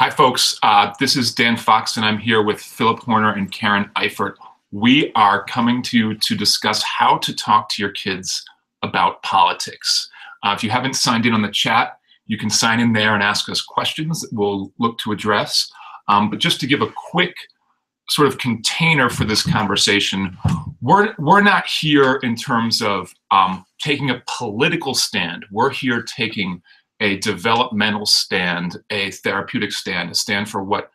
Hi, folks. This is Dan Fox, and I'm here with Philip Horner and Karen Eifert. We are coming to you to discuss how to talk to your kids about politics. If you haven't signed in on the chat, you can sign in there and ask us questions that we'll look to address. But just to give a quick sort of container for this conversation, we're not here in terms of taking a political stand. We're here taking a developmental stand, a therapeutic stand, a stand for what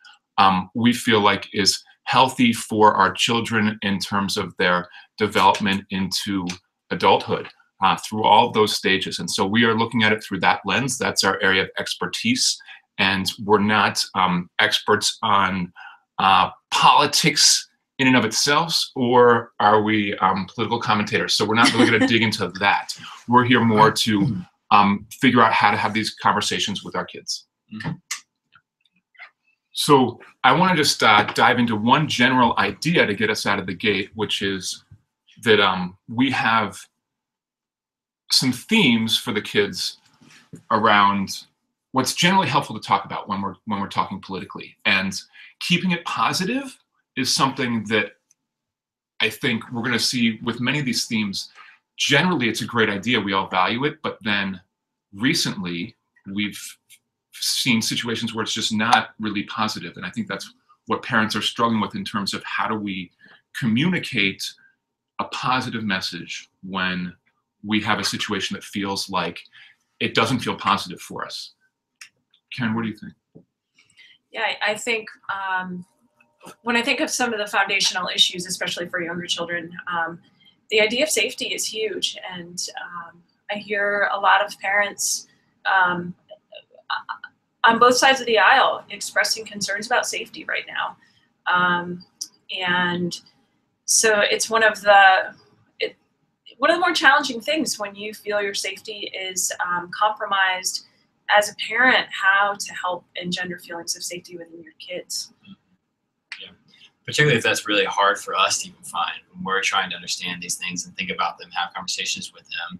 we feel like is healthy for our children in terms of their development into adulthood through all of those stages. And so we are looking at it through that lens. That's our area of expertise. And we're not experts on politics in and of itself, or are we political commentators? So we're not really going to dig into that. We're here more to figure out how to have these conversations with our kids. Mm-hmm. So I want to just dive into one general idea to get us out of the gate, which is that we have some themes for the kids around what's generally helpful to talk about when we're talking politically. And keeping it positive is something that I think we're going to see with many of these themes. Generally, it's a great idea. We all value it. But then recently, we've seen situations where it's just not really positive. And I think that's what parents are struggling with in terms of how do we communicate a positive message when we have a situation that feels like it doesn't feel positive for us. Karen, what do you think? Yeah, I think when I think of some of the foundational issues, especially for younger children, the idea of safety is huge. And I hear a lot of parents on both sides of the aisle expressing concerns about safety right now. And so it's one of the more challenging things when you feel your safety is compromised as a parent, how to help engender feelings of safety within your kids. Yeah. Particularly if that's really hard for us to even find. When we're trying to understand these things and think about them, have conversations with them,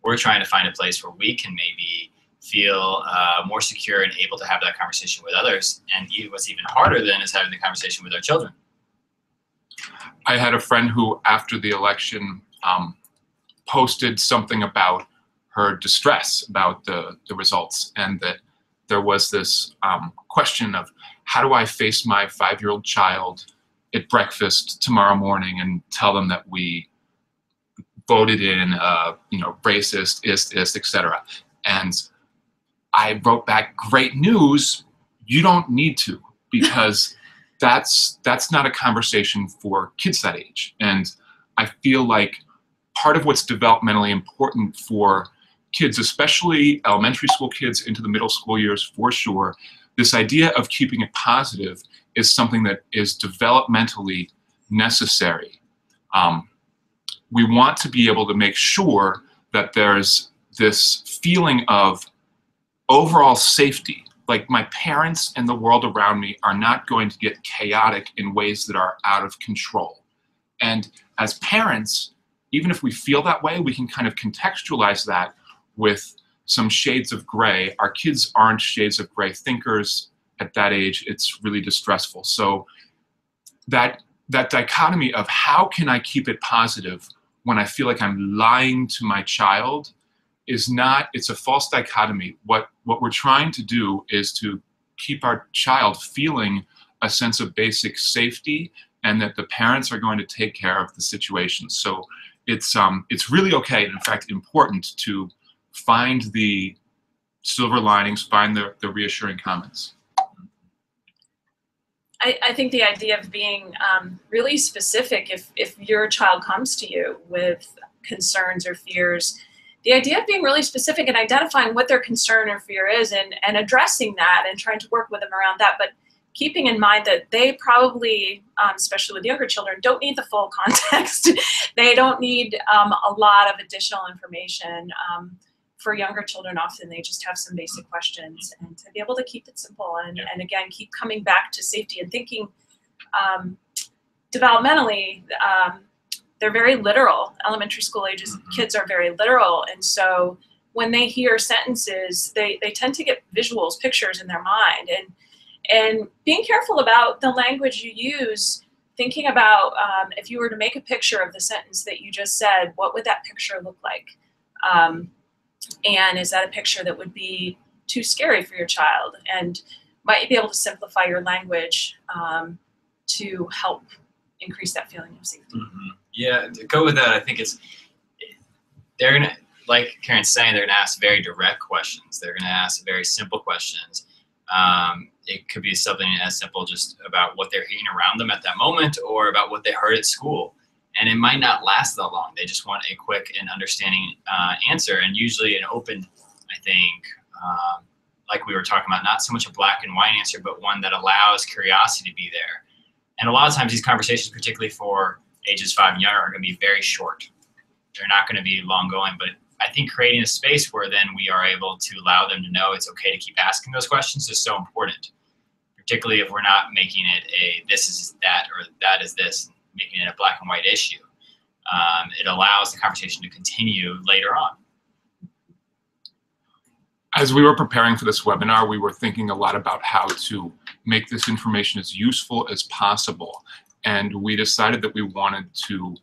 we're trying to find a place where we can maybe feel more secure and able to have that conversation with others. And what's even harder then is having the conversation with our children. I had a friend who, after the election, posted something about her distress about the results, and that there was this question of, how do I face my 5-year-old child at breakfast tomorrow morning and tell them that we voted in, racist, etc. And I wrote back, great news, you don't need to, because that's not a conversation for kids that age. And I feel like part of what's developmentally important for kids, especially elementary school kids into the middle school years for sure, this idea of keeping it positive is something that is developmentally necessary. We want to be able to make sure that there's this feeling of overall safety. Like, my parents and the world around me are not going to get chaotic in ways that are out of control. And as parents, even if we feel that way, we can kind of contextualize that with some shades of gray. Our kids aren't shades of gray thinkers at that age. It's really distressful. So that dichotomy of how can I keep it positive when I feel like I'm lying to my child is not, it's a false dichotomy. What we're trying to do is to keep our child feeling a sense of basic safety, and that the parents are going to take care of the situation. So it's really okay, and in fact important, to find the silver linings, find the reassuring comments. I think the idea of being really specific, if your child comes to you with concerns or fears, the idea of being really specific and identifying what their concern or fear is, and addressing that and trying to work with them around that, but keeping in mind that they probably, especially with younger children, don't need the full context. They don't need a lot of additional information. For younger children, often they just have some basic questions, and to be able to keep it simple and again, keep coming back to safety and thinking developmentally, they're very literal. Elementary school ages kids are very literal, and so when they hear sentences, they tend to get visuals, pictures in their mind, And being careful about the language you use, thinking about if you were to make a picture of the sentence that you just said, what would that picture look like? And is that a picture that would be too scary for your child? And might you be able to simplify your language to help increase that feeling of safety? Mm-hmm. Yeah, to go with that, I think they're gonna, like Karen's saying, they're gonna ask very direct questions. They're gonna ask very simple questions. It could be something as simple just about what they're hearing around them at that moment, or about what they heard at school. And it might not last that long. They just want a quick and understanding answer, and usually an open, I think, like we were talking about, not so much a black and white answer, but one that allows curiosity to be there. And a lot of times these conversations, particularly for ages 5 and younger, are going to be very short. They're not going to be long going, but I think creating a space where then we are able to allow them to know it's okay to keep asking those questions is so important, particularly if we're not making it a this is that or that is this, making it a black and white issue. It allows the conversation to continue later on. As we were preparing for this webinar, we were thinking a lot about how to make this information as useful as possible. And we decided that we wanted to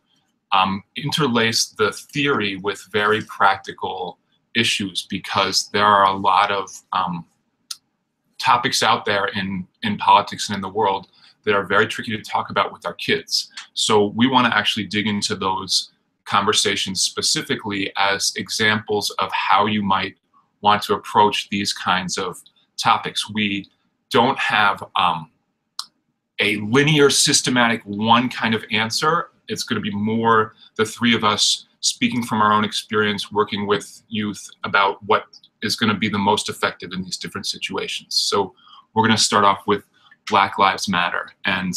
interlace the theory with very practical issues, because there are a lot of topics out there in politics and in the world that are very tricky to talk about with our kids. So we want to actually dig into those conversations specifically as examples of how you might want to approach these kinds of topics. We don't have a linear, systematic, one kind of answer. It's going to be more the three of us speaking from our own experience, working with youth about what is going to be the most effective in these different situations. So we're going to start off with Black Lives Matter. And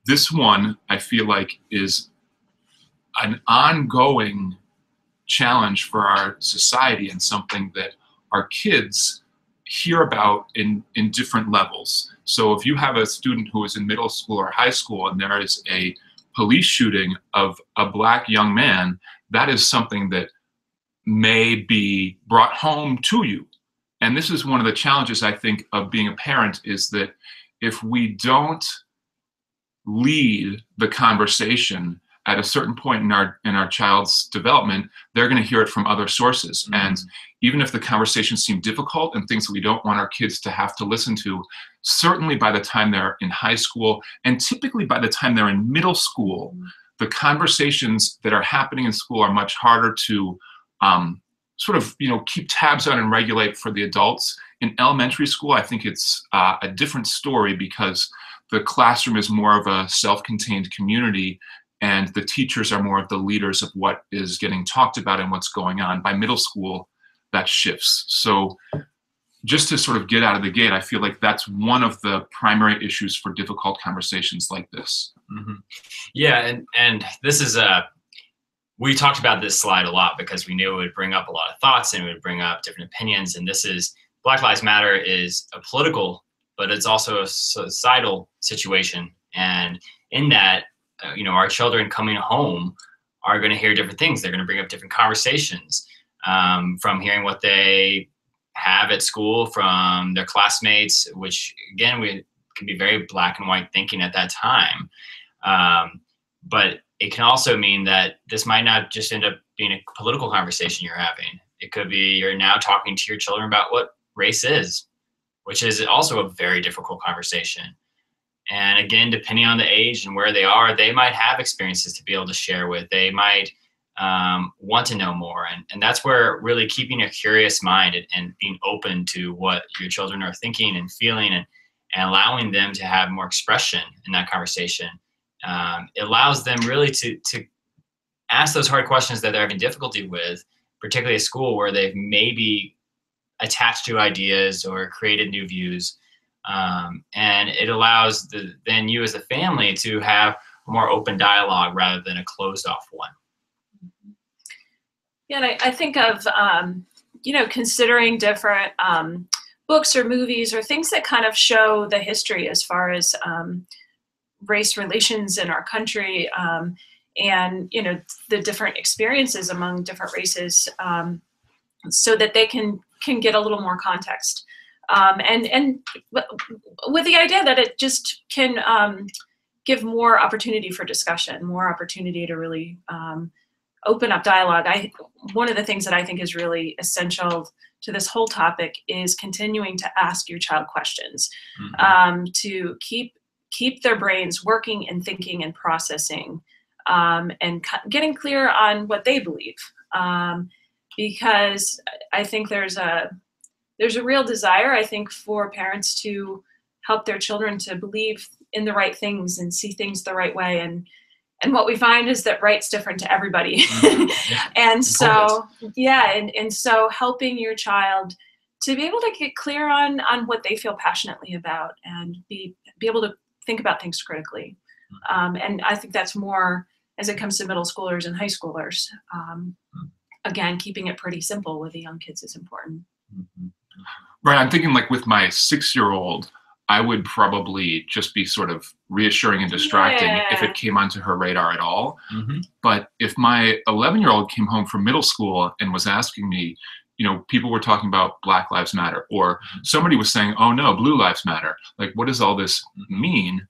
this one, I feel like, is an ongoing challenge for our society, and something that our kids hear about in different levels. So if you have a student who is in middle school or high school and there is a police shooting of a Black young man, that is something that may be brought home to you. And this is one of the challenges, I think, of being a parent, is that if we don't lead the conversation at a certain point in our child's development, they're going to hear it from other sources. Mm-hmm. And even if the conversations seem difficult and things that we don't want our kids to have to listen to, certainly by the time they're in high school, and typically by the time they're in middle school, mm-hmm. the conversations that are happening in school are much harder to sort of, keep tabs on and regulate for the adults. In elementary school, I think it's a different story, because the classroom is more of a self-contained community, and the teachers are more of the leaders of what is getting talked about and what's going on. By middle school, that shifts. So just to sort of get out of the gate, I feel like that's one of the primary issues for difficult conversations like this. Mm-hmm. Yeah, and this is we talked about this slide a lot because we knew it would bring up a lot of thoughts and it would bring up different opinions. And this is, Black Lives Matter is a political, but it's also a societal situation. And in that, our children coming home are going to hear different things. They're going to bring up different conversations from hearing what they have at school from their classmates, which again, we can be very black and white thinking at that time. But it can also mean that this might not just end up being a political conversation you're having. It could be you're now talking to your children about what race is, which is also a very difficult conversation. And again, depending on the age and where they are, they might have experiences to be able to share with. They might want to know more. And that's where really keeping a curious mind and being open to what your children are thinking and feeling, and allowing them to have more expression in that conversation. It allows them really to ask those hard questions that they're having difficulty with, particularly at school, where they've maybe attached to ideas or created new views. And it allows then you as a family to have a more open dialogue rather than a closed off one. Yeah, and I think of, considering different books or movies or things that kind of show the history as far as race relations in our country, and, the different experiences among different races, so that they can get a little more context and with the idea that it just can give more opportunity for discussion, more opportunity to really open up dialogue. One of the things that I think is really essential to this whole topic is continuing to ask your child questions, to keep their brains working and thinking and processing, and getting clear on what they believe. Because I think there's a real desire, I think, for parents to help their children to believe in the right things and see things the right way. And what we find is that right's different to everybody. And so, and so helping your child to be able to get clear on what they feel passionately about and be able to think about things critically. And I think that's more as it comes to middle schoolers and high schoolers. Again, keeping it pretty simple with the young kids is important. Right, I'm thinking like with my 6-year-old, I would probably just be sort of reassuring and distracting if it came onto her radar at all. But if my 11-year-old came home from middle school and was asking me, you know, people were talking about Black Lives Matter, or somebody was saying, oh no, Blue Lives Matter, like what does all this mean?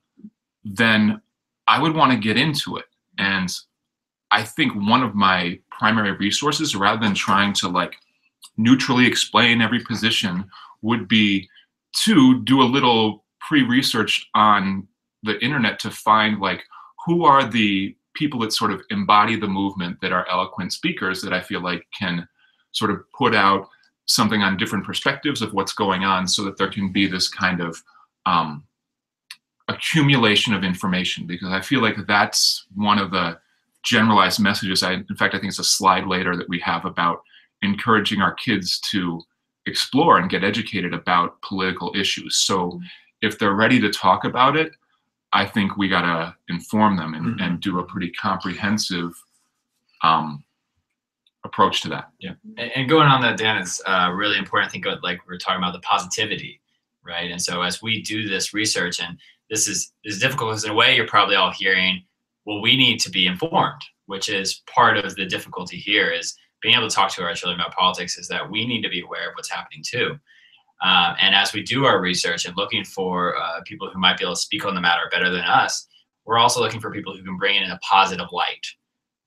Then I would want to get into it. And I think one of my primary resources, rather than trying to like neutrally explain every position, would be to do a little pre-research on the internet to find like who are the people that sort of embody the movement that are eloquent speakers that I feel like can sort of put out something on different perspectives of what's going on, so that there can be this kind of accumulation of information, because I feel like that's one of the generalized messages. In fact, I think it's a slide later that we have about encouraging our kids to explore and get educated about political issues. So if they're ready to talk about it, I think we gotta inform them and do a pretty comprehensive approach to that. Yeah, and going on that, Dan, is really important. I think like we were talking about the positivity, right? And so as we do this research, and this is difficult because in a way you're probably all hearing, well, we need to be informed, which is part of the difficulty here is being able to talk to our children about politics, is that we need to be aware of what's happening too. And as we do our research and looking for people who might be able to speak on the matter better than us, we're also looking for people who can bring it in a positive light.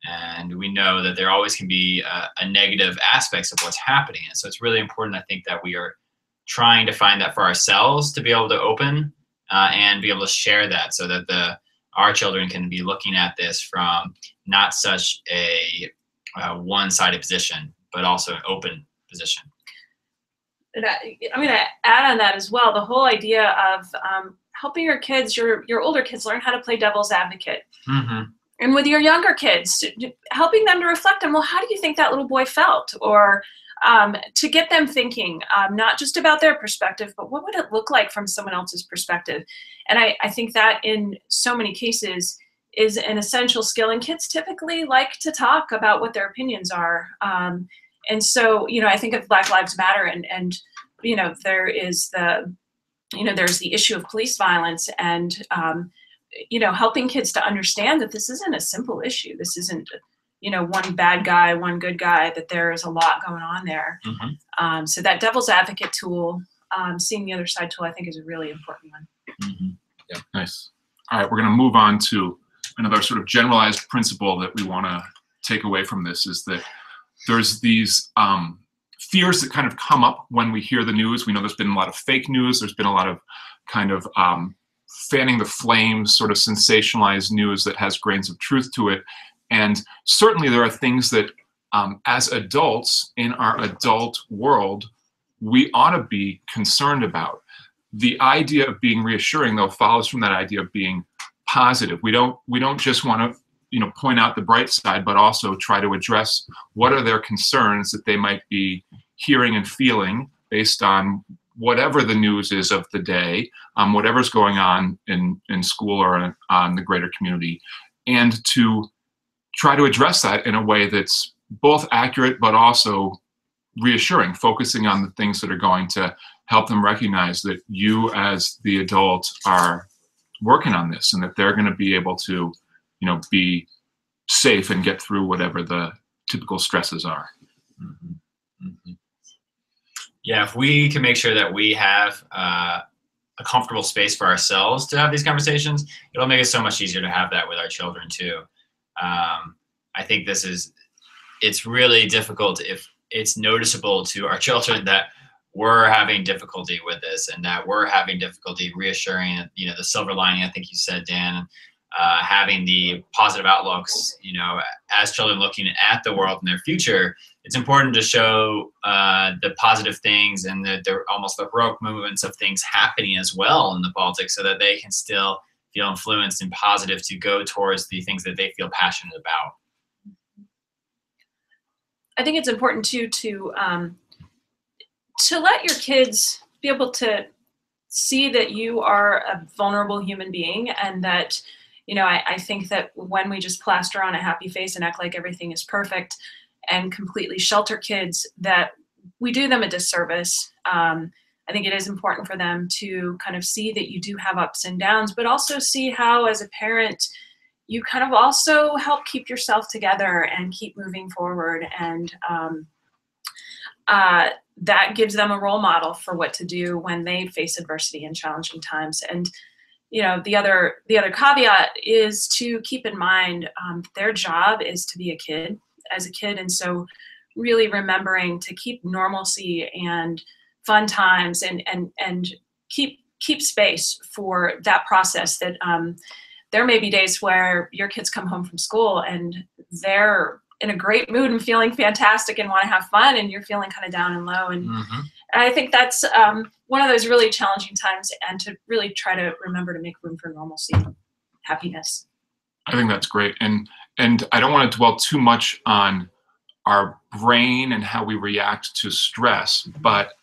And we know that there always can be a negative aspects of what's happening. And so it's really important, I think, that we are trying to find that for ourselves to be able to open and be able to share that, so that our children can be looking at this from not such a one-sided position, but also an open position. And I'm going to add on that as well, the whole idea of helping your kids, your older kids, learn how to play devil's advocate. And with your younger kids, helping them to reflect on, well, how do you think that little boy felt? Or to get them thinking, not just about their perspective, but what would it look like from someone else's perspective? And I think that in so many cases is an essential skill, and kids typically like to talk about what their opinions are. And so, you know, I think of Black Lives Matter, and you know, there is there's the issue of police violence, and you know, helping kids to understand that this isn't a simple issue. This isn't, you know, one bad guy, one good guy, that there is a lot going on there. So that devil's advocate tool, seeing the other side tool, I think is a really important one. Yeah, nice. All right, we're going to move on to another sort of generalized principle that we want to take away from this, is that there's these fears that kind of come up when we hear the news. We know there's been a lot of fake news. There's been a lot of kind of fanning the flames, sort of sensationalized news that has grains of truth to it. And certainly there are things that as adults in our adult world, we ought to be concerned about. The idea of being reassuring, though, follows from that idea of being positive. We don't just want to, you know, point out the bright side, but also try to address what are their concerns that they might be hearing and feeling based on whatever the news is of the day, whatever's going on in school or on the greater community, and to try to address that in a way that's both accurate but also reassuring, focusing on the things that are going to help them recognize that you as the adult are working on this, and that they're going to be able to, you know, be safe and get through whatever the typical stresses are. Yeah, if we can make sure that we have a comfortable space for ourselves to have these conversations, it'll make it so much easier to have that with our children too. I think it's really difficult if it's noticeable to our children that we're having difficulty with this and that we're having difficulty reassuring, the silver lining, I think you said, Dan, having the positive outlooks, as children looking at the world and their future. It's important to show the positive things and the almost the heroic movements of things happening as well in the politics, so that they can still feel influenced and positive to go towards the things that they feel passionate about. I think it's important too to let your kids be able to see that you are a vulnerable human being, and that, I think that when we just plaster on a happy face and act like everything is perfect and completely shelter kids, that we do them a disservice. I think it is important for them to kind of see that you do have ups and downs, but also see how, as a parent, you kind of also help keep yourself together and keep moving forward. And that gives them a role model for what to do when they face adversity and challenging times. And the other caveat is to keep in mind their job is to be as a kid, and so really remembering to keep normalcy and fun times and keep space for that process. That there may be days where your kids come home from school and they're in a great mood and feeling fantastic and want to have fun, and you're feeling kind of down and low. And I think that's one of those really challenging times, and to really try to remember to make room for normalcy, happiness. I think that's great. And I don't want to dwell too much on our brain and how we react to stress, but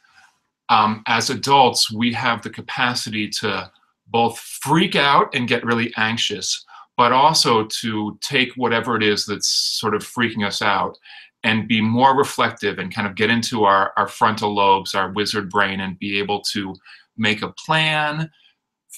as adults, we have the capacity to both freak out and get really anxious, but also to take whatever it is that's sort of freaking us out and be more reflective and kind of get into our frontal lobes, our wizard brain, and be able to make a plan,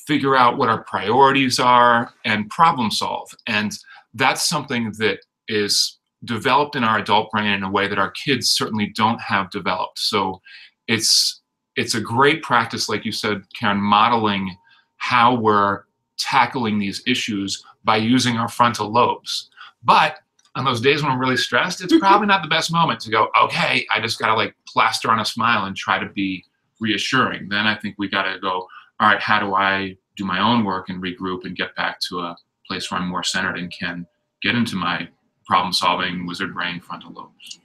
figure out what our priorities are, and problem solve. And that's something that is developed in our adult brain in a way that our kids certainly don't have developed. So it's a great practice, like you said, Karen, modeling how we're tackling these issues by using our frontal lobes. But on those days when I'm really stressed, it's probably not the best moment to go, okay, I just gotta like plaster on a smile and try to be reassuring. Then I think we gotta go, all right, how do I do my own work and regroup and get back to a place where I'm more centered and can get into my problem-solving wizard brain frontal lobes.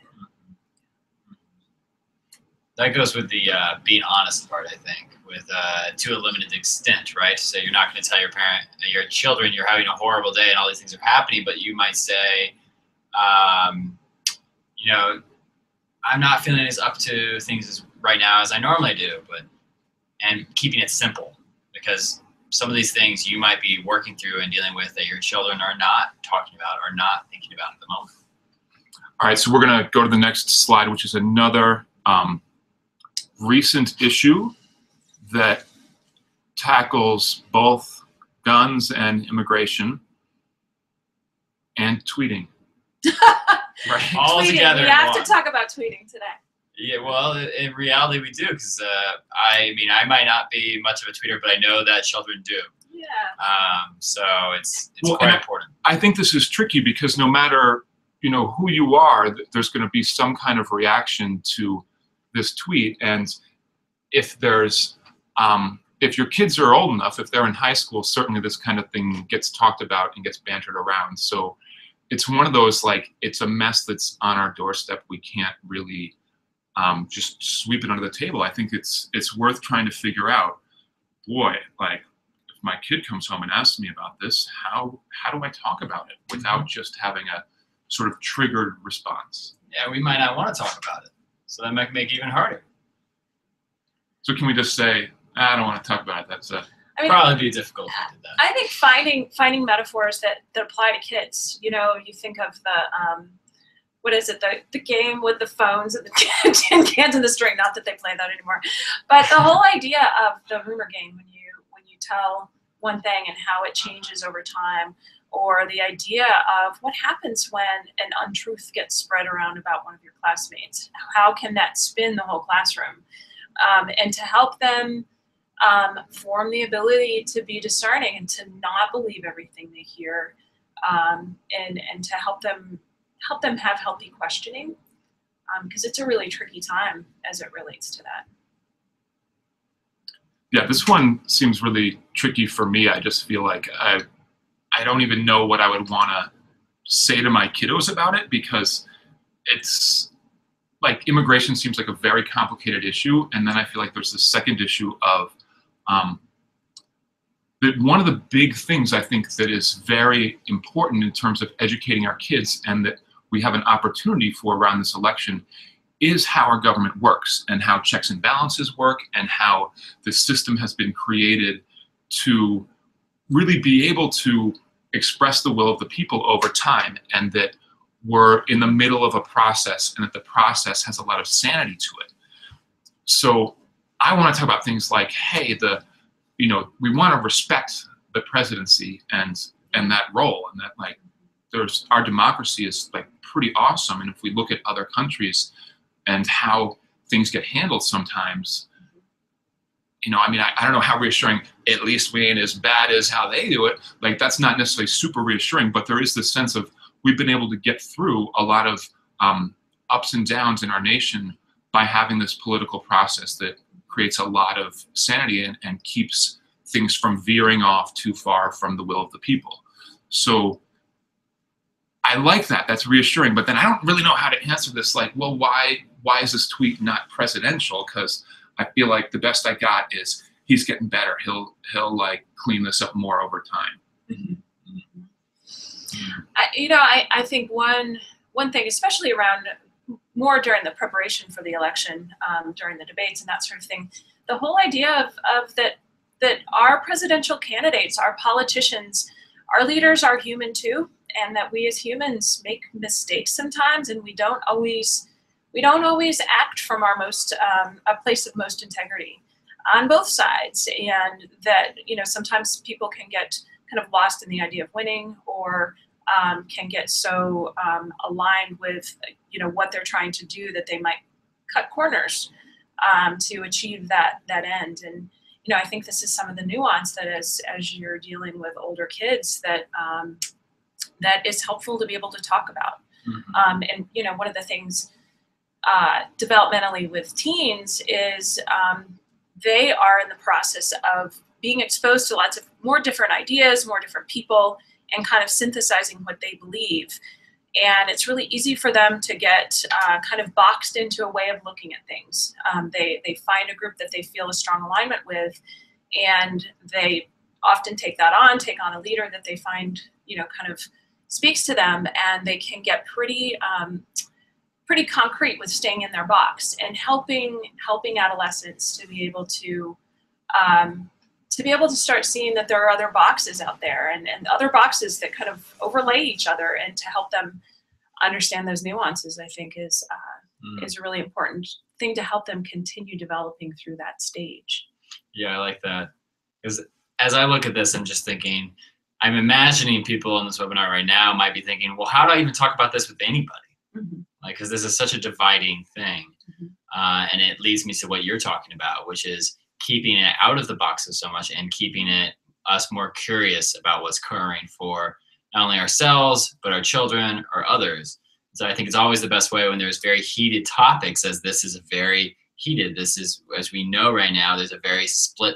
That goes with the being honest part, I think, with to a limited extent, right? So you're not going to tell your children you're having a horrible day and all these things are happening, but you might say, I'm not feeling as up to things right now as I normally do, and keeping it simple, because some of these things you might be working through and dealing with that your children are not talking about or not thinking about at the moment. All right, so we're going to go to the next slide, which is another recent issue that tackles both guns and immigration and tweeting. Right. All tweeting. together. We have to talk about tweeting today. Yeah, well, in reality, we do, because I might not be much of a tweeter, but I know that children do. Yeah. So it's quite important. I think this is tricky because no matter who you are, there's going to be some kind of reaction to this tweet, and if there's if your kids are old enough, if they're in high school, certainly this kind of thing gets talked about and gets bantered around. So it's one of those, like, it's a mess that's on our doorstep. We can't really just sweep it under the table. I think it's worth trying to figure out, boy, like, if my kid comes home and asks me about this, how do I talk about it without just having a sort of triggered response? Yeah, we might not want to talk about it, so that might make it even harder. So can we just say, I don't want to talk about it? That's probably be difficult to do that. I think finding metaphors that apply to kids. You think of the what is it? The game with the phones and the tin cans and the string. Not that they play that anymore, but the whole idea of the rumor game, when you tell one thing and how it changes over time, or the idea of what happens when an untruth gets spread around about one of your classmates. How can that spin the whole classroom? And to help them form the ability to be discerning and to not believe everything they hear, and to help them have healthy questioning, because it's a really tricky time as it relates to that. Yeah, this one seems really tricky for me. I just feel like I don't even know what I would want to say to my kiddos about it, because it's like immigration seems like a very complicated issue. And then I feel like there's the second issue of that one of the big things I think that is very important in terms of educating our kids, and that we have an opportunity for around this election, is how our government works and how checks and balances work, and how the system has been created to really be able to express the will of the people over time, and that we're in the middle of a process, and that the process has a lot of sanity to it. So I want to talk about things like, hey, we want to respect the presidency and that role, and that like our democracy is like pretty awesome. And if we look at other countries and how things get handled sometimes, I don't know how reassuring, at least we ain't as bad as how they do it. Like, that's not necessarily super reassuring, but there is this sense of we've been able to get through a lot of ups and downs in our nation by having this political process that creates a lot of sanity and keeps things from veering off too far from the will of the people. So I like that. That's reassuring. But then I don't really know how to answer this. Like, well, why is this tweet not presidential? Because I feel like the best I got is he's getting better. He'll like clean this up more over time. Mm-hmm. I think one thing, especially around more during the preparation for the election, during the debates and that sort of thing, the whole idea of that our presidential candidates, our politicians, our leaders are human too, and that we as humans make mistakes sometimes, and we don't always act from our a place of most integrity on both sides, and that sometimes people can get kind of lost in the idea of winning, or can get so aligned with what they're trying to do that they might cut corners to achieve that end. And I think this is some of the nuance that as you're dealing with older kids that is helpful to be able to talk about. Mm-hmm. And one of the things developmentally with teens is they are in the process of being exposed to lots of more different ideas, more different people, and kind of synthesizing what they believe. And it's really easy for them to get kind of boxed into a way of looking at things. They find a group that they feel a strong alignment with, and they often take on a leader that they find kind of speaks to them, and they can get pretty concrete with staying in their box and helping adolescents to be able to start seeing that there are other boxes out there, and other boxes that kind of overlay each other, and to help them understand those nuances, I think is a really important thing to help them continue developing through that stage. Yeah, I like that. Because as I look at this, I'm just thinking, I'm imagining people in this webinar right now might be thinking, well, how do I even talk about this with anybody? Mm-hmm. Like, because this is such a dividing thing. Mm-hmm. And it leads me to what you're talking about, which is keeping it out of the boxes so much, and keeping us more curious about what's occurring for not only ourselves, but our children or others. So I think it's always the best way when there's very heated topics, as this is this is, as we know right now, there's a very split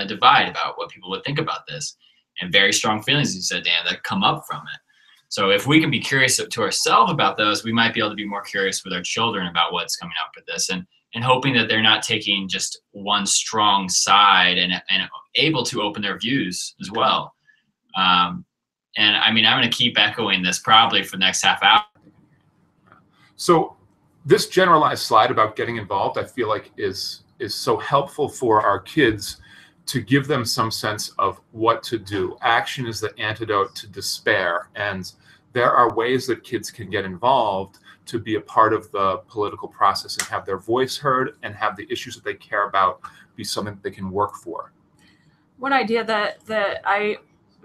divide about what people would think about this, and very strong feelings, as you said, Dan, that come up from it. So if we can be curious to ourselves about those, we might be able to be more curious with our children about what's coming up with this, and hoping that they're not taking just one strong side, and able to open their views as well. And I mean, I'm going to keep echoing this probably for the next half hour. So this generalized slide about getting involved, I feel like is so helpful for our kids to give them some sense of what to do. Action is the antidote to despair. And there are ways that kids can get involved to be a part of the political process and have their voice heard, and have the issues that they care about be something that they can work for. One idea that I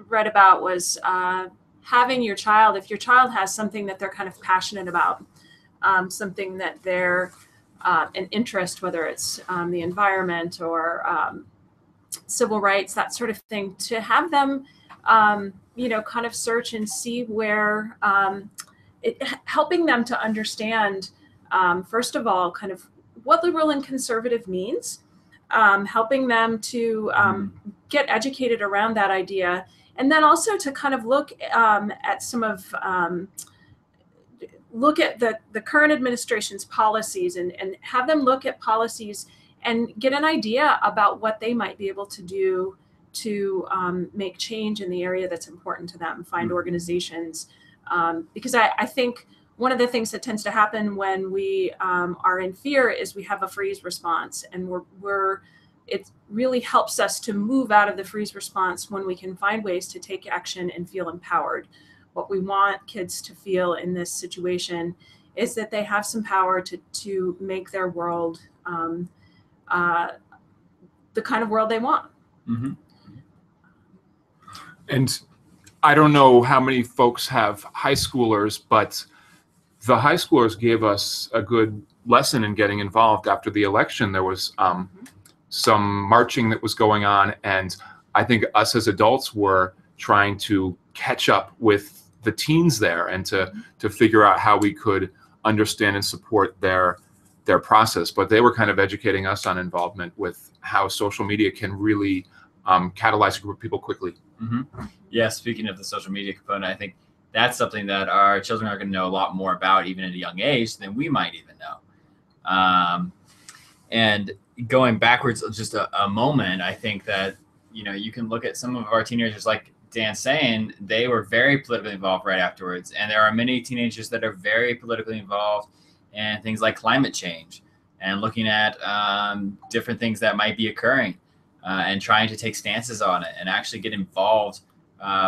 read about was having your child, if your child has something that they're kind of passionate about, something that they're an interest, whether it's the environment or civil rights, that sort of thing, to have them, you know, kind of search and see where, helping them to understand, first of all, kind of what liberal and conservative means, helping them to get educated around that idea, and then also to kind of look at some of, look at the current administration's policies, and have them look at policies and get an idea about what they might be able to do to make change in the area that's important to them, find organizations. Because I think one of the things that tends to happen when we are in fear is we have a freeze response, and it really helps us to move out of the freeze response when we can find ways to take action and feel empowered. What we want kids to feel in this situation is that they have some power to make their world the kind of world they want. Mm-hmm. And I don't know how many folks have high schoolers, but the high schoolers gave us a good lesson in getting involved. After the election, there was some marching that was going on, and I think us as adults were trying to catch up with the teens there, and to figure out how we could understand and support their process. But they were kind of educating us on involvement with how social media can really catalyze a group of people quickly. Mm-hmm. Yeah, speaking of the social media component, I think that's something that our children are going to know a lot more about, even at a young age, than we might even know. And going backwards just a moment, I think that, you know, you can look at some of our teenagers, like Dan's saying, they were very politically involved right afterwards. And there are many teenagers that are very politically involved in things like climate change and looking at different things that might be occurring and trying to take stances on it and actually get involved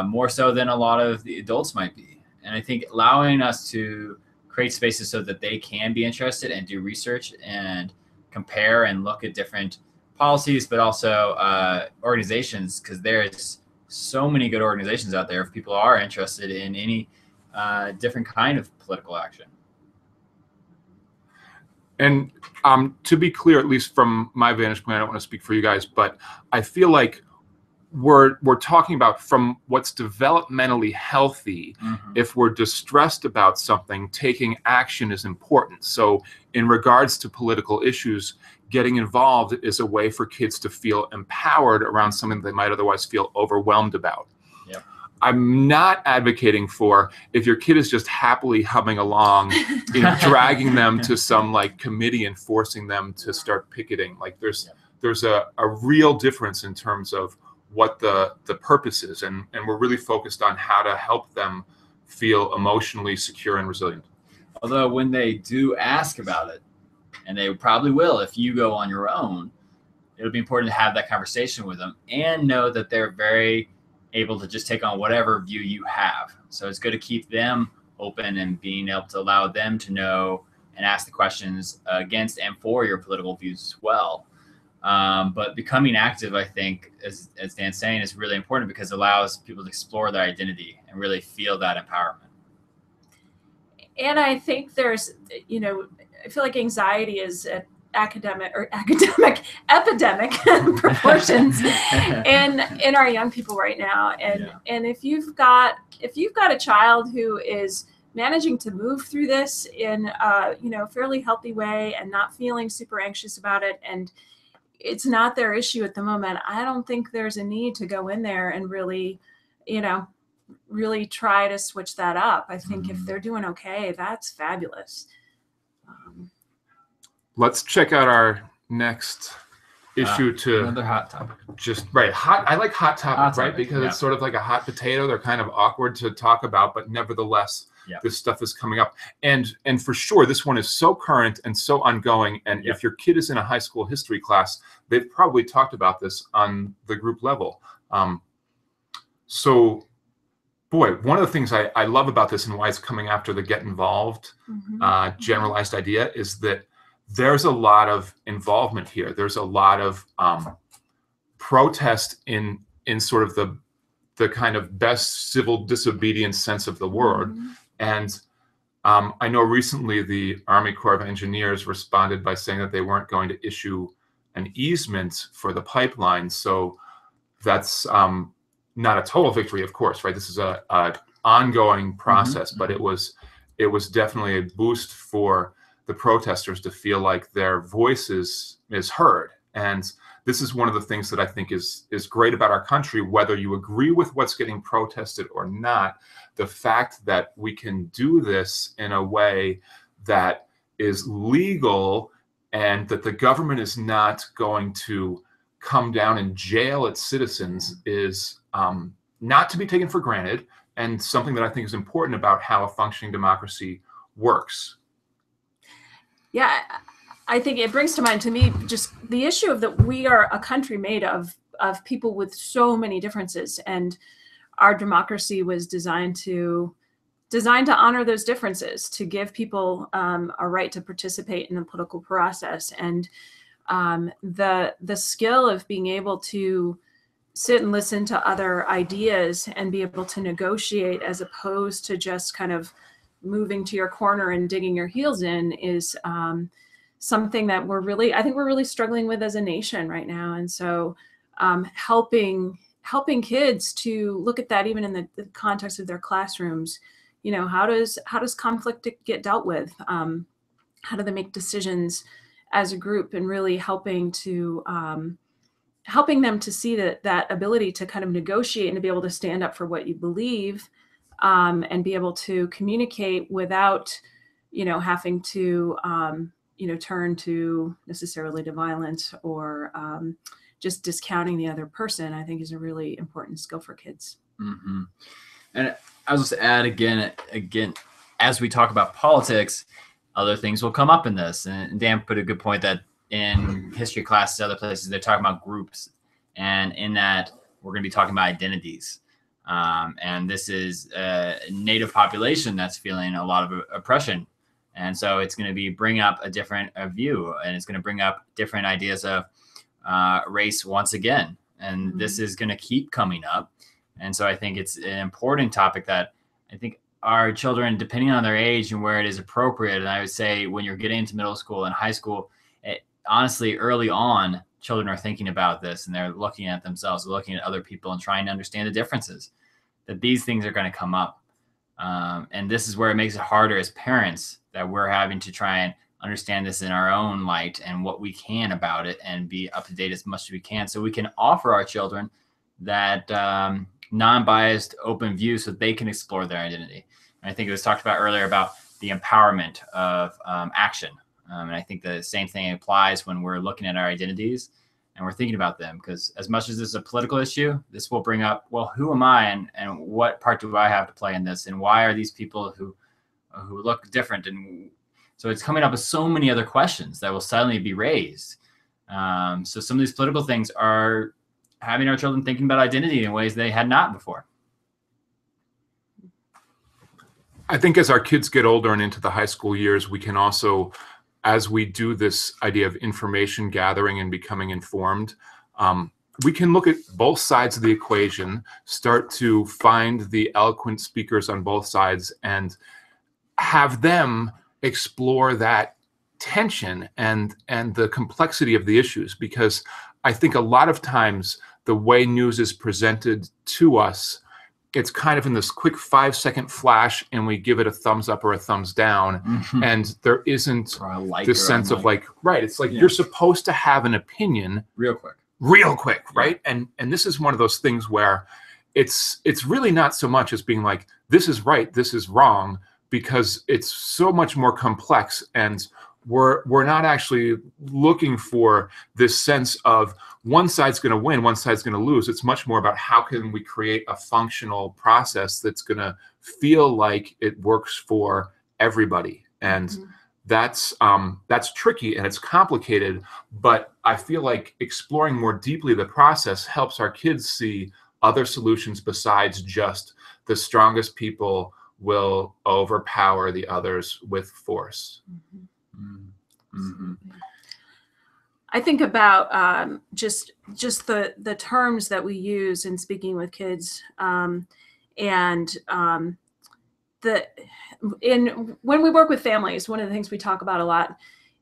more so than a lot of the adults might be. And I think allowing us to create spaces so that they can be interested and do research and compare and look at different policies, but also organizations, because there's so many good organizations out there if people are interested in any different kind of political action. And to be clear, at least from my vantage point, I don't want to speak for you guys, but I feel like we're talking about from what's developmentally healthy. Mm-hmm. If we're distressed about something, taking action is important. So in regards to political issues, getting involved is a way for kids to feel empowered around something they might otherwise feel overwhelmed about. Yep. I'm not advocating for, if your kid is just happily humming along, you know, dragging them to some like committee and forcing them to start picketing. Like there's a real difference in terms of what the purpose is, and we're really focused on how to help them feel emotionally secure and resilient. Although when they do ask about it, and they probably will if you go on your own, it'll be important to have that conversation with them and know that they're very able to just take on whatever view you have. So it's good to keep them open and being able to allow them to know and ask the questions against and for your political views as well. But becoming active, I think, as Dan's saying, is really important because it allows people to explore their identity and really feel that empowerment. And I think there's, you know, I feel like anxiety is at epidemic proportions in our young people right now. And if you've got a child who is managing to move through this in a, you know, fairly healthy way and not feeling super anxious about it, and it's not their issue at the moment, I don't think there's a need to go in there and really, you know, really try to switch that up. I think if they're doing okay, that's fabulous. Let's check out our next issue to another hot topic. Just right. Hot. I like hot topic, right? Because it's sort of like a hot potato. They're kind of awkward to talk about, but nevertheless, this stuff is coming up. And for sure, this one is so current and so ongoing. And if your kid is in a high school history class, they've probably talked about this on the group level. So, boy, one of the things I love about this and why it's coming after the get involved generalized idea is that there's a lot of involvement here. There's a lot of protest in sort of the kind of best civil disobedience sense of the word. Mm-hmm. And I know recently the Army Corps of Engineers responded by saying that they weren't going to issue an easement for the pipeline. So that's not a total victory, of course, right? This is a ongoing process, but it was definitely a boost for the protesters to feel like their voices is heard. And this is one of the things that I think is great about our country, whether you agree with what's getting protested or not. The fact that we can do this in a way that is legal and that the government is not going to come down and jail its citizens is not to be taken for granted, and something that I think is important about how a functioning democracy works. Yeah, I think it brings to mind to me just the issue of that we are a country made of people with so many differences, and our democracy was designed to honor those differences, to give people a right to participate in the political process. And the skill of being able to sit and listen to other ideas and be able to negotiate as opposed to just kind of moving to your corner and digging your heels in is something that I think we're really struggling with as a nation right now. And so helping kids to look at that even in the context of their classrooms. You know, how does conflict get dealt with? How do they make decisions as a group, and really helping them to see that ability to kind of negotiate and to be able to stand up for what you believe, and be able to communicate without, having to, turn to necessarily to violence or just discounting the other person, I think is a really important skill for kids. Mm-hmm. And I'll just add again, as we talk about politics, other things will come up in this. And Dan put a good point that in history classes, other places, they're talking about groups. And in that, we're going to be talking about identities. And this is a Native population that's feeling a lot of oppression. And so it's going to be bring up a different view, and it's going to bring up different ideas of race once again. And this is going to keep coming up. And so I think it's an important topic that I think our children, depending on their age and where it is appropriate, and I would say when you're getting into middle school and high school, honestly, early on, children are thinking about this, and they're looking at themselves, looking at other people, and trying to understand the differences, that these things are going to come up. And this is where it makes it harder as parents, that we're having to try and understand this in our own light and what we can about it, and be up to date as much as we can, so we can offer our children that non-biased, open view, so they can explore their identity. And I think it was talked about earlier about the empowerment of action. And I think the same thing applies when we're looking at our identities and we're thinking about them, because as much as this is a political issue, this will bring up, well, who am I, and what part do I have to play in this, and why are these people who look different? And so it's coming up with so many other questions that will suddenly be raised. So some of these political things are having our children thinking about identity in ways they had not before. I think as our kids get older and into the high school years, we can also, as we do this idea of information gathering and becoming informed, we can look at both sides of the equation, start to find the eloquent speakers on both sides, and have them explore that tension and the complexity of the issues. Because I think a lot of times the way news is presented to us, it's kind of in this quick 5-second flash, and we give it a thumbs up or a thumbs down. And there isn't this sense of like, right, it's like you're supposed to have an opinion real quick, right? And this is one of those things where it's really not so much as being like, this is right, this is wrong, because it's so much more complex, and we're not actually looking for this sense of one side's going to win, one side's going to lose. It's much more about how can we create a functional process that's going to feel like it works for everybody. And that's tricky and it's complicated, but I feel like exploring more deeply the process helps our kids see other solutions besides just the strongest people will overpower the others with force. I think about just the terms that we use in speaking with kids, and when we work with families, one of the things we talk about a lot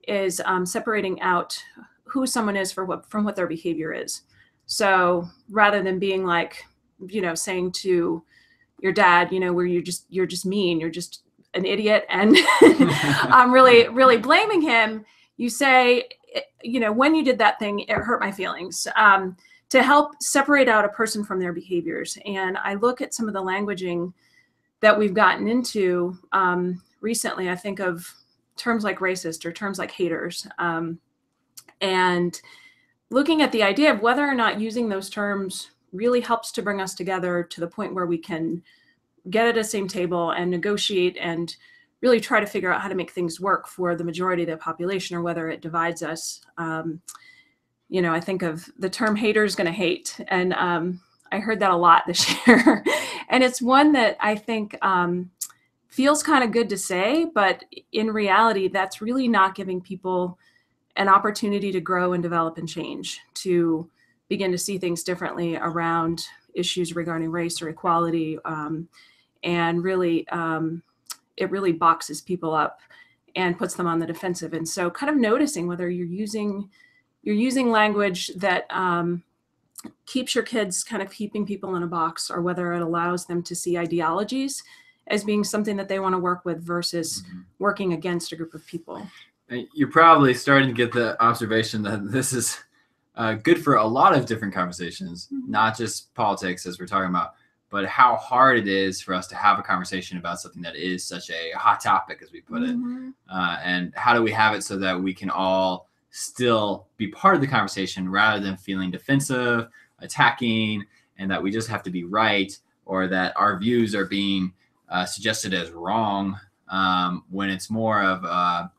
is separating out who someone is from what their behavior is. So rather than being like, saying to your dad, where you're just mean, you're just an idiot, and I'm really blaming him, you say, when you did that thing, it hurt my feelings, to help separate out a person from their behaviors. And I look at some of the languaging that we've gotten into recently. I think of terms like racist or terms like haters, and looking at the idea of whether or not using those terms really helps to bring us together to the point where we can get at the same table and negotiate and really try to figure out how to make things work for the majority of the population, or whether it divides us. I think of the term haters gonna hate, and I heard that a lot this year. And it's one that I think feels kind of good to say, but in reality, that's really not giving people an opportunity to grow and develop and change, to begin to see things differently around issues regarding race or equality. And really, it really boxes people up and puts them on the defensive. And so kind of noticing whether you're using language that keeps your kids kind of keeping people in a box, or whether it allows them to see ideologies as being something that they want to work with versus working against a group of people. You're probably starting to get the observation that this is good for a lot of different conversations, not just politics as we're talking about, but how hard it is for us to have a conversation about something that is such a hot topic, as we put it. And how do we have it so that we can all still be part of the conversation rather than feeling defensive, attacking, and that we just have to be right, or that our views are being suggested as wrong, when it's more of, I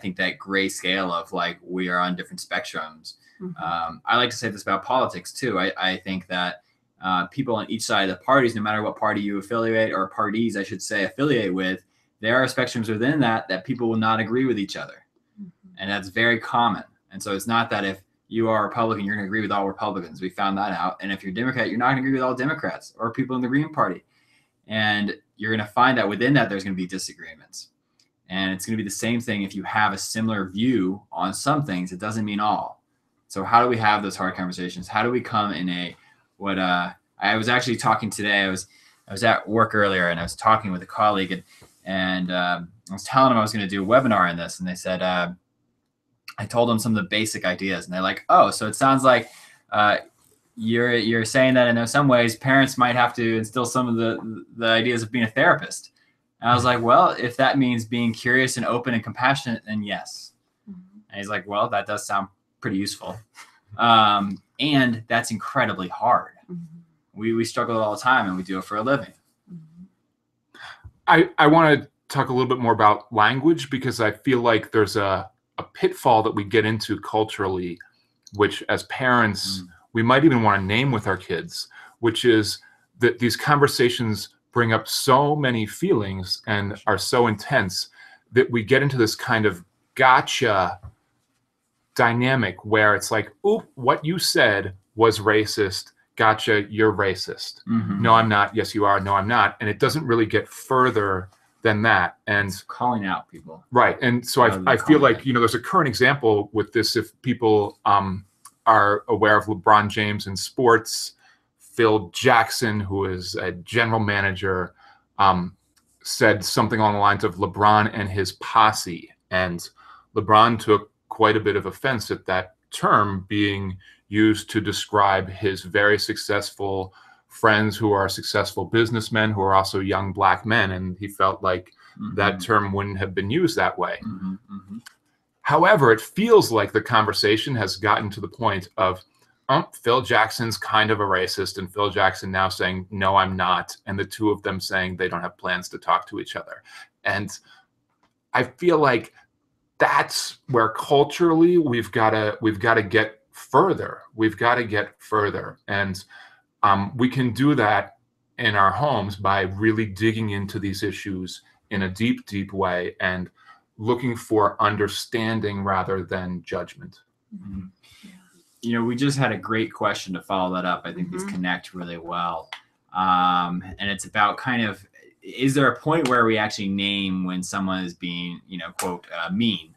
think that gray scale of like we are on different spectrums. I like to say this about politics too. I think that people on each side of the parties, no matter what party you affiliate, or parties, I should say, affiliate with, there are spectrums within that people will not agree with each other. And that's very common. And so it's not that if you are a Republican, you're going to agree with all Republicans. We found that out. And if you're Democrat, you're not going to agree with all Democrats or people in the Green Party. And you're going to find that within that, there's going to be disagreements. And it's going to be the same thing if you have a similar view on some things. It doesn't mean all. So how do we have those hard conversations? How do we come in I was actually talking today. I was at work earlier, and I was talking with a colleague, and I was telling them I was going to do a webinar on this, and they said, I told them some of the basic ideas, and they're like, oh, so it sounds like you're saying that in some ways parents might have to instill some of the ideas of being a therapist. And I was like, well, if that means being curious and open and compassionate, then yes. And he's like, well, that does sound pretty useful. And that's incredibly hard. We struggle all the time, and we do it for a living. I want to talk a little bit more about language, because I feel like there's a pitfall that we get into culturally, which as parents, we might even want to name with our kids, which is that these conversations bring up so many feelings and are so intense that we get into this kind of gotcha dynamic where it's like, oh, what you said was racist. Gotcha, you're racist. No, I'm not. Yes, you are. No, I'm not. And it doesn't really get further than that. And it's calling out people. Right. And so I feel like, there's a current example with this. If people are aware of LeBron James in sports, Phil Jackson, who is a general manager, said something along the lines of LeBron and his posse. And LeBron took quite a bit of offense at that term being used to describe his very successful friends who are successful businessmen who are also young black men. And he felt like that term wouldn't have been used that way. However, it feels like the conversation has gotten to the point of, Phil Jackson's kind of a racist, and Phil Jackson now saying, no, I'm not. And the two of them saying they don't have plans to talk to each other. And I feel like that's where culturally we've got to get further. We've got to get further. And we can do that in our homes by really digging into these issues in a deep, deep way and looking for understanding rather than judgment. Mm-hmm. You know, we just had a great question to follow that up. I think these connect really well. And it's about kind of, is there a point where we actually name when someone is being, you know, quote, mean,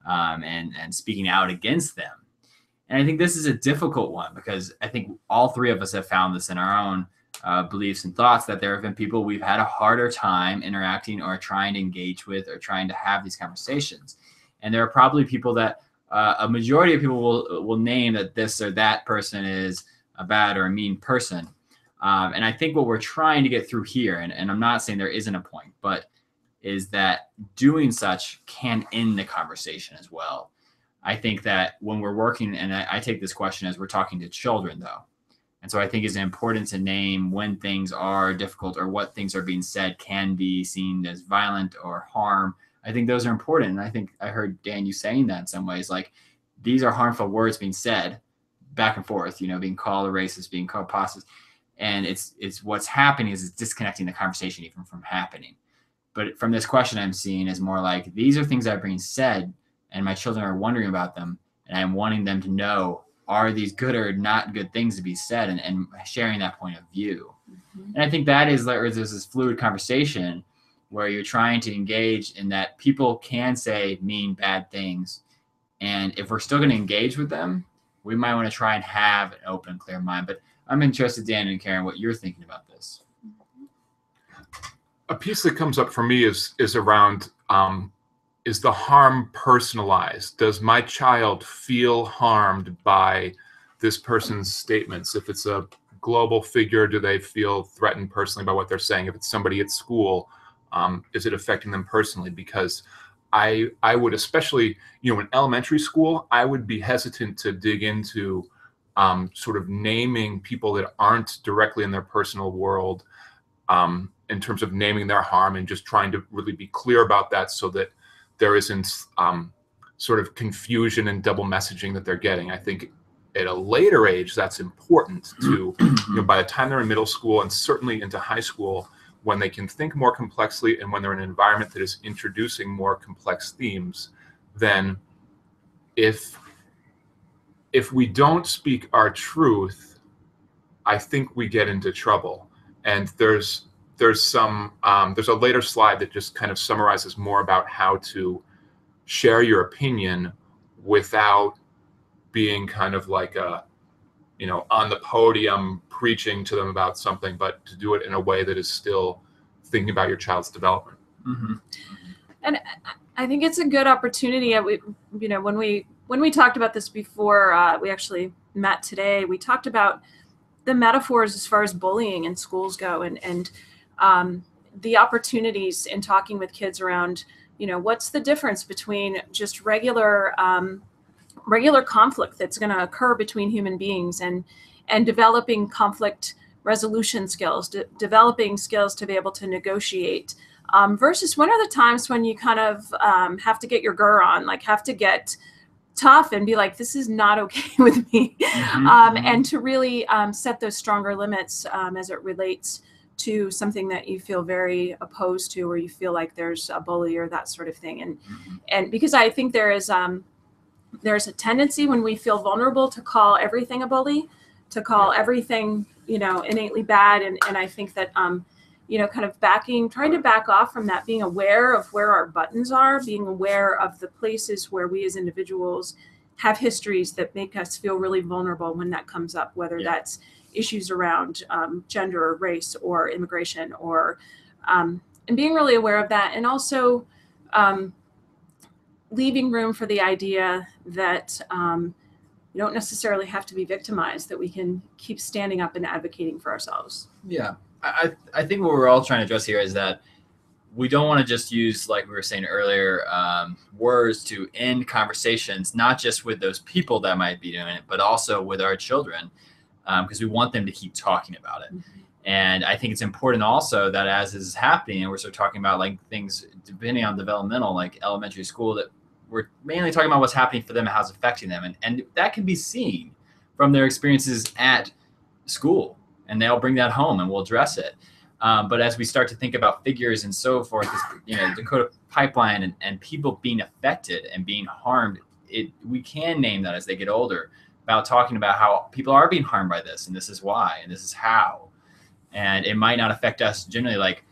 and speaking out against them? And I think this is a difficult one because I think all three of us have found this in our own beliefs and thoughts, that there have been people we've had a harder time interacting or trying to engage with or trying to have these conversations. And there are probably people that a majority of people will name that this or that person is a bad or a mean person. And I think what we're trying to get through here, and I'm not saying there isn't a point, but is that doing such can end the conversation as well. I think that when we're working, and I take this question as we're talking to children though. And so I think it's important to name when things are difficult or what things are being said can be seen as violent or harm. I think those are important. And I think I heard Dan, you saying that in some ways, like these are harmful words being said back and forth, you know, being called a racist, being called posses. And it's what's happening is it's disconnecting the conversation even from happening. But from this question I'm seeing is more like, these are things that are being said and my children are wondering about them. And I'm wanting them to know, are these good or not good things to be said, and sharing that point of view. And I think that is like, there's this fluid conversation where you're trying to engage in that people can say mean, bad things. And if we're still going to engage with them, we might want to try and have an open, clear mind. But I'm interested, Dan and Karen, what you're thinking about this. A piece that comes up for me is around, is the harm personalized? Does my child feel harmed by this person's statements? If it's a global figure, do they feel threatened personally by what they're saying? If it's somebody at school, is it affecting them personally? Because I would, especially, you know, in elementary school, I would be hesitant to dig into sort of naming people that aren't directly in their personal world, in terms of naming their harm, and just trying to really be clear about that so that there isn't sort of confusion and double messaging that they're getting. I think at a later age, that's important to, you know, by the time they're in middle school and certainly into high school, when they can think more complexly and when they're in an environment that is introducing more complex themes, then if we don't speak our truth, I think we get into trouble. And there's a later slide that just kind of summarizes more about how to share your opinion without being kind of like a, you know, on the podium preaching to them about something, but to do it in a way that is still thinking about your child's development. And I think it's a good opportunity. You know, when we talked about this before, we actually met today, we talked about the metaphors as far as bullying in schools go, and the opportunities in talking with kids around, you know, what's the difference between just regular conflict that's going to occur between human beings, and developing conflict resolution skills, developing skills to be able to negotiate, versus when are the times when you kind of have to get your gur on, like have to get tough and be like, this is not okay with me. And to really set those stronger limits as it relates to something that you feel very opposed to, or you feel like there's a bully or that sort of thing. And because I think there's a tendency when we feel vulnerable to call everything a bully, to call everything, you know, innately bad. And I think that, you know, kind of trying to back off from that, being aware of where our buttons are, being aware of the places where we as individuals have histories that make us feel really vulnerable when that comes up, whether that's issues around gender or race or immigration, or and being really aware of that. And also leaving room for the idea that you don't necessarily have to be victimized, that we can keep standing up and advocating for ourselves. Yeah, I think what we're all trying to address here is that we don't want to just use, like we were saying earlier, words to end conversations, not just with those people that might be doing it, but also with our children, because we want them to keep talking about it. And I think it's important also that as this is happening, and we're sort of talking about like things depending on developmental, like elementary school, that we're mainly talking about what's happening for them and how it's affecting them. And that can be seen from their experiences at school, and they'll bring that home and we'll address it. But as we start to think about figures and so forth, you know, Dakota pipeline and people being affected and being harmed we can name that as they get older, about talking about how people are being harmed by this, and this is why, and this is how. And it might not affect us generally. Like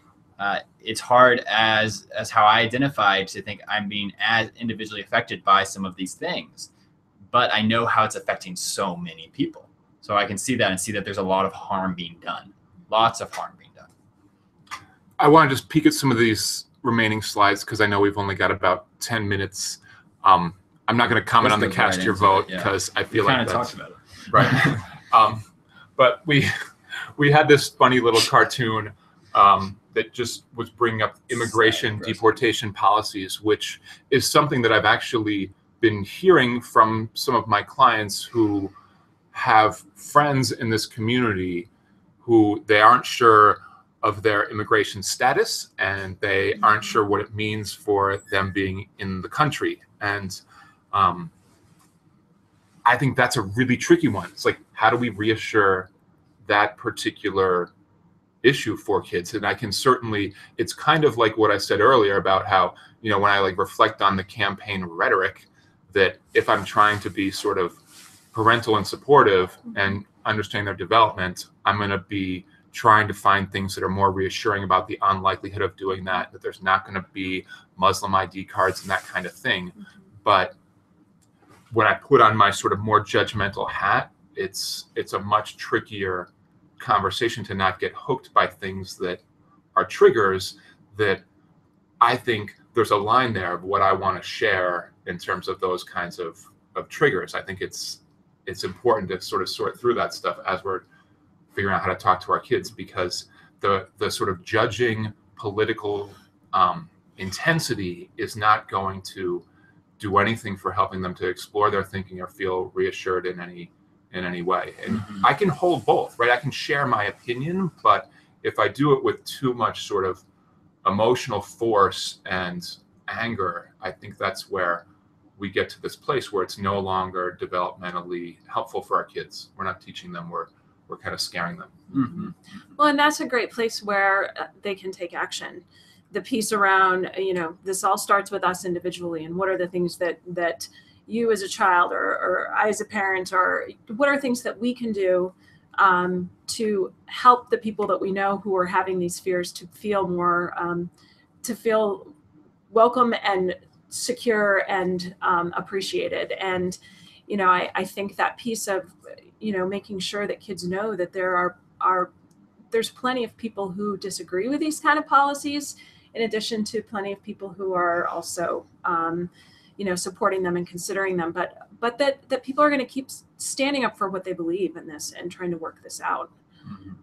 it's hard as how I identified to think I'm being as individually affected by some of these things, but I know how it's affecting so many people. So I can see that and see that there's a lot of harm being done, lots of harm being done. I want to just peek at some of these remaining slides because I know we've only got about 10 minutes. I'm not going to comment on the cast your vote because I feel like that's talked about it. Right. But we had this funny little cartoon that just was bringing up immigration deportation policies, which is something that I've actually been hearing from some of my clients who have friends in this community who they aren't sure of their immigration status and they aren't sure what it means for them being in the country. And I think that's a really tricky one. It's like, how do we reassure that particular issue for kids? And I can certainly, it's kind of like what I said earlier about how, you know, when I like reflect on the campaign rhetoric, that if I'm trying to be sort of parental and supportive and understand their development, I'm going to be trying to find things that are more reassuring about the unlikelihood of doing that, that there's not going to be Muslim ID cards and that kind of thing. But when I put on my sort of more judgmental hat, it's a much trickier conversation to not get hooked by things that are triggers. That I think there's a line there of what I want to share in terms of those kinds of triggers. I think it's important to sort of sort through that stuff as we're figuring out how to talk to our kids, because the sort of judging political intensity is not going to do anything for helping them to explore their thinking or feel reassured in any way. And I can hold both, right? I can share my opinion, but if I do it with too much sort of emotional force and anger, I think that's where we get to this place where it's no longer developmentally helpful for our kids. We're not teaching them, we're kind of scaring them. Well, and that's a great place where they can take action. The piece around, you know, this all starts with us individually, and what are the things that you as a child or I as a parent, or what are things that we can do to help the people that we know who are having these fears to feel more, to feel welcome and secure and appreciated. And, you know, I think that piece of, you know, making sure that kids know that there's plenty of people who disagree with these kind of policies, in addition to plenty of people who are also, you know, supporting them and considering them, but that people are going to keep standing up for what they believe in this and trying to work this out.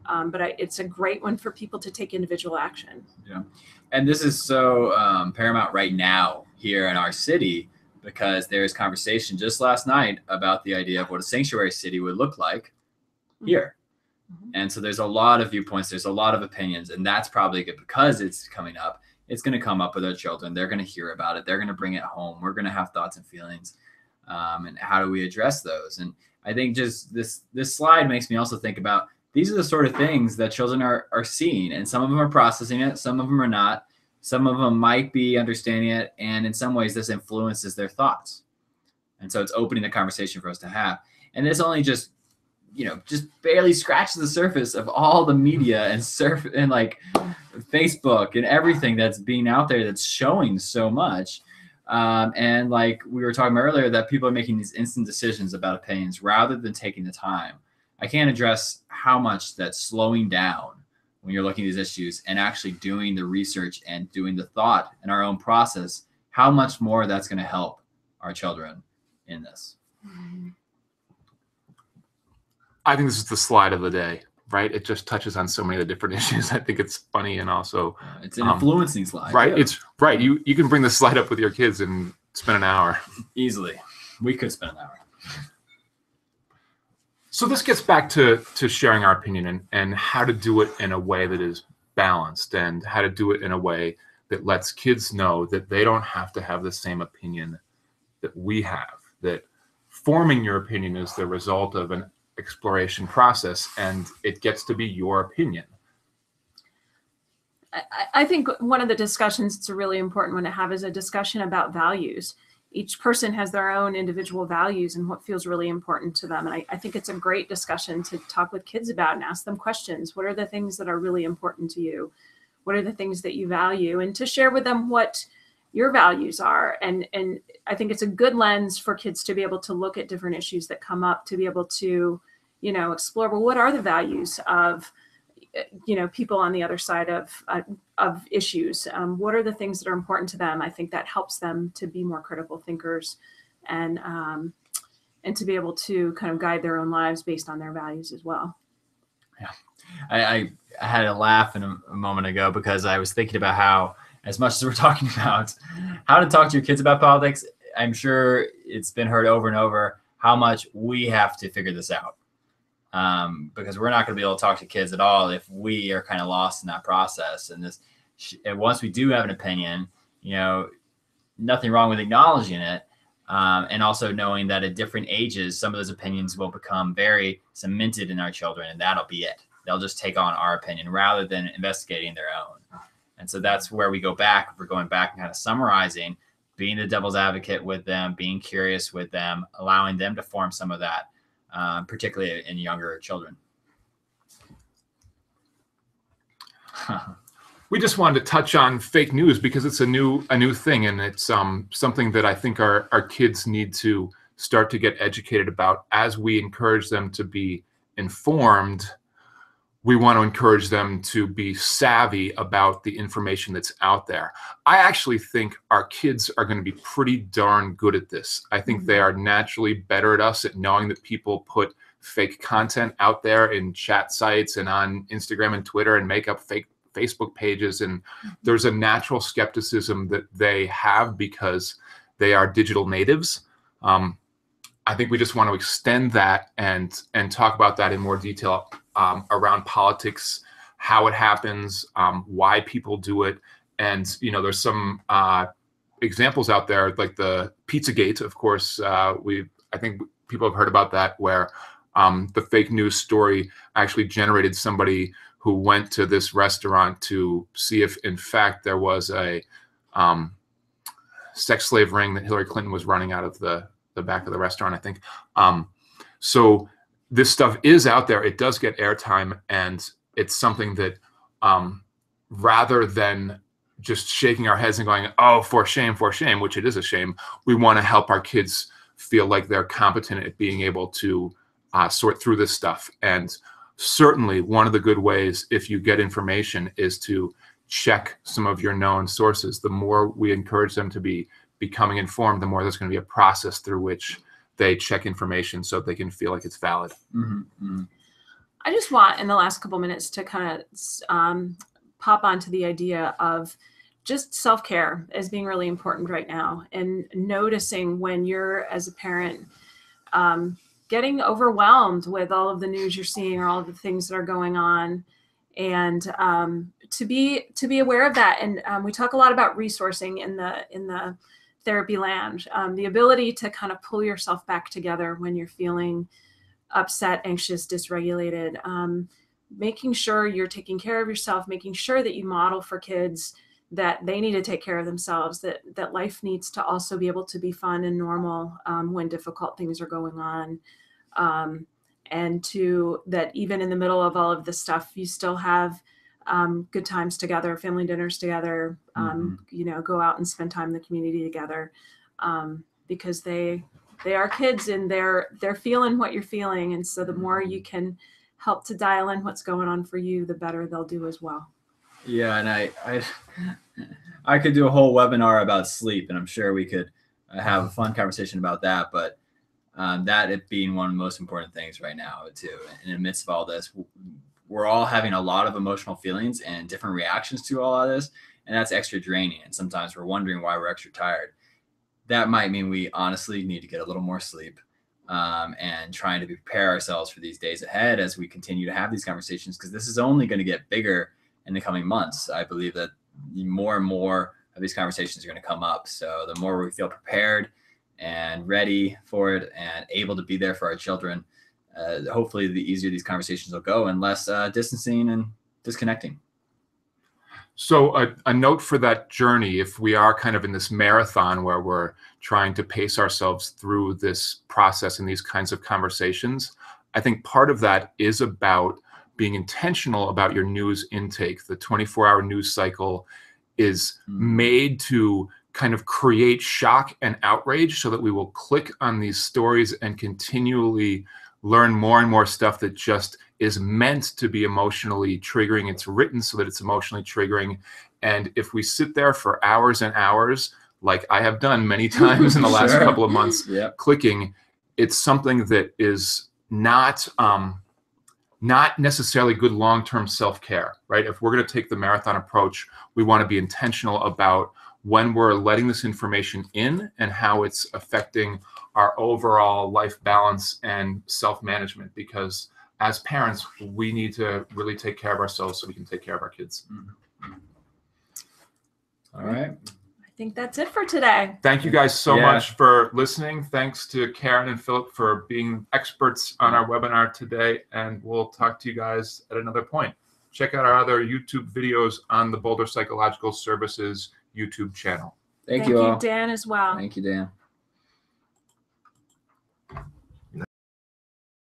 But it's a great one for people to take individual action. Yeah. And this is so paramount right now here in our city, because there's conversation just last night about the idea of what a sanctuary city would look like here. And so there's a lot of viewpoints, there's a lot of opinions, and that's probably good because it's coming up. It's going to come up with our children. They're going to hear about it. They're going to bring it home. We're going to have thoughts and feelings. And how do we address those? And I think just this slide makes me also think about, these are the sort of things that children are seeing, and some of them are processing it. Some of them are not. Some of them might be understanding it. And in some ways this influences their thoughts. And so it's opening the conversation for us to have. And this only just, you know, just barely scratches the surface of all the media and like Facebook and everything that's being out there that's showing so much. And like we were talking about earlier, that people are making these instant decisions about opinions rather than taking the time. I can't address how much that's slowing down when you're looking at these issues and actually doing the research and doing the thought in our own process, how much more that's going to help our children in this. I think this is the slide of the day, right? It just touches on so many of the different issues. I think it's funny and also it's an influencing slide. Right. Yeah. It's right. You can bring this slide up with your kids and spend an hour. Easily. We could spend an hour. So this gets back to sharing our opinion and how to do it in a way that is balanced, and how to do it in a way that lets kids know that they don't have to have the same opinion that we have, that forming your opinion is the result of an exploration process, and it gets to be your opinion. I think one of the discussions that's a really important one to have is a discussion about values. each person has their own individual values and what feels really important to them. And I think it's a great discussion to talk with kids about and ask them questions. What are the things that are really important to you? What are the things that you value? And to share with them what your values are. And I think it's a good lens for kids to be able to look at different issues that come up, to be able to, you know, explore, well, what are the values of, you know, people on the other side of issues? What are the things that are important to them? I think that helps them to be more critical thinkers and to be able to kind of guide their own lives based on their values as well. Yeah. I had a laugh a moment ago because I was thinking about how, as much as we're talking about how to talk to your kids about politics, I'm sure it's been heard over and over how much we have to figure this out. Because we're not going to be able to talk to kids at all if we are kind of lost in that process. And once we do have an opinion, you know, nothing wrong with acknowledging it. And also knowing that at different ages, some of those opinions will become very cemented in our children, and that'll be it. They'll just take on our opinion rather than investigating their own. And so that's where we go back. We're going back and kind of summarizing, being the devil's advocate with them, being curious with them, allowing them to form some of that, particularly in younger children. We just wanted to touch on fake news because it's a new thing, and it's something that I think our kids need to start to get educated about. As we encourage them to be informed, we want to encourage them to be savvy about the information that's out there. I actually think our kids are going to be pretty darn good at this. I think they are naturally better at us at knowing that people put fake content out there in chat sites and on Instagram and Twitter and make up fake Facebook pages. And there's a natural skepticism that they have because they are digital natives. I think we just want to extend that and talk about that in more detail around politics, how it happens, why people do it. And, you know, there's some examples out there like the Pizzagate, of course. I think people have heard about that, where the fake news story actually generated somebody who went to this restaurant to see if, in fact, there was a sex slave ring that Hillary Clinton was running out of the back of the restaurant, I think. So this stuff is out there. It does get airtime, and it's something that rather than just shaking our heads and going, oh, for shame, which it is a shame, we want to help our kids feel like they're competent at being able to sort through this stuff. And certainly one of the good ways, if you get information, is to check some of your known sources. The more we encourage them to be becoming informed, the more there's going to be a process through which they check information so they can feel like it's valid. Mm-hmm. Mm-hmm. I just want, in the last couple minutes, to kind of pop onto the idea of just self-care as being really important right now, and noticing when you're, as a parent, getting overwhelmed with all of the news you're seeing or all of the things that are going on, and to be aware of that. And we talk a lot about resourcing in the therapy land, the ability to kind of pull yourself back together when you're feeling upset, anxious, dysregulated, making sure you're taking care of yourself, making sure that you model for kids that they need to take care of themselves, that life needs to also be able to be fun and normal when difficult things are going on. And that even in the middle of all of this stuff, you still have good times together, family dinners together, you know, go out and spend time in the community together, because they are kids and they're feeling what you're feeling. And so the more you can help to dial in what's going on for you, the better they'll do as well. Yeah, and I could do a whole webinar about sleep, and I'm sure we could have a fun conversation about that. But that it being one of the most important things right now, too. In the midst of all this, we're all having a lot of emotional feelings and different reactions to all of this, and that's extra draining. And sometimes we're wondering why we're extra tired. That might mean we honestly need to get a little more sleep, and trying to prepare ourselves for these days ahead as we continue to have these conversations, because this is only going to get bigger in the coming months. I believe that more and more of these conversations are going to come up. So the more we feel prepared and ready for it and able to be there for our children, hopefully the easier these conversations will go and less distancing and disconnecting. So a note for that journey, if we are kind of in this marathon where we're trying to pace ourselves through this process and these kinds of conversations, I think part of that is about being intentional about your news intake. The 24-hour news cycle is made to kind of create shock and outrage so that we will click on these stories and continually learn more and more stuff that just is meant to be emotionally triggering. It's written so that it's emotionally triggering. And if we sit there for hours and hours, like I have done many times in the last couple of months, clicking, it's something that is not necessarily good long-term self-care, right? If we're going to take the marathon approach, we want to be intentional about when we're letting this information in and how it's affecting our overall life balance and self-management, because as parents, we need to really take care of ourselves so we can take care of our kids. All right. I think that's it for today. Thank you guys so much for listening. Thanks to Karen and Philip for being experts on our webinar today, and we'll talk to you guys at another point. Check out our other YouTube videos on the Boulder Psychological Services YouTube channel. Thank you all. Dan, as well. Thank you, Dan.